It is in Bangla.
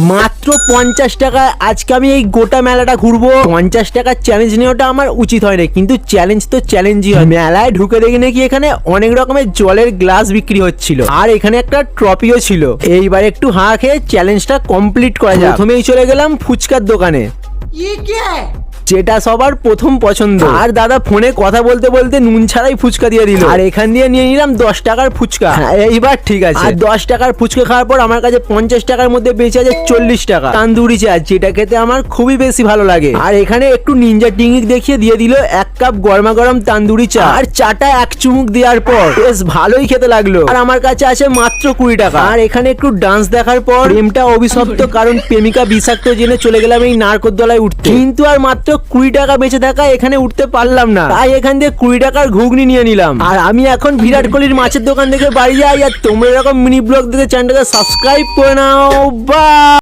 মাত্র 50 টাকায় আজকে আমি এই গোটা মেলাটা ঘুরবো। 50 টাকার চ্যালেঞ্জ নেওয়াটা আমার উচিত হয় না, কিন্তু চ্যালেঞ্জ তো চ্যালেঞ্জই হয়। মেলায় ঢুকে দেখি নাকি এখানে অনেক রকমের জলের গ্লাস বিক্রি হচ্ছিল, আর এখানে একটা ট্রফিও ছিল। এইবার একটু হাঁ খেয়ে চ্যালেঞ্জটা কমপ্লিট করা যায়। প্রথমেই চলে গেলাম ফুচকার দোকানে, যেটা সবার প্রথম পছন্দ। আর দাদা ফোনে কথা বলতে বলতে নুন ছাড়াই ফুচকা দিয়ে দিল, আর এখান দিয়ে নিয়ে নিলাম 10 টাকার ফুচকা। এইবার ঠিক আছে। আর 10 টাকার ফুচকা খাওয়ার পর আমার কাছে 50 টাকার মধ্যে বেঁচে আছে 40 টাকা তান্দুরি চা, যেটা খেতে আমার খুবই বেশি ভালো লাগে। আর এখানে একটু নিনজা টেকনিক দেখিয়ে দিয়ে দিল 1 কাপ গরমা গরম তান্দুরি চা। আর চাটা 1 চুমুক দেওয়ার পর বেশ ভালোই খেতে লাগলো। আর আমার কাছে আছে মাত্র 20 টাকা। আর এখানে একটু ডান্স দেখার পর প্রেমটা অভিশপ্ত, কারণ প্রেমিকা বিষাক্ত জেনে চলে গেলাম এই নারকোদ্দলায় উঠতে। কিন্তু আর মাত্র 20 টাকা বেঁচে থাকা এখানে উঠতে পারলাম না, তাই এখান দিয়ে 20 টাকার ঘুগনি নিয়ে নিলাম। আর আমি এখন বিরাট কোহলির মাছের দোকান থেকে বাড়ি যাই। আর তোমরা এরকম মিনি ব্লগ দেখে চ্যানেলটাকে সাবস্ক্রাইব করে নাও। বা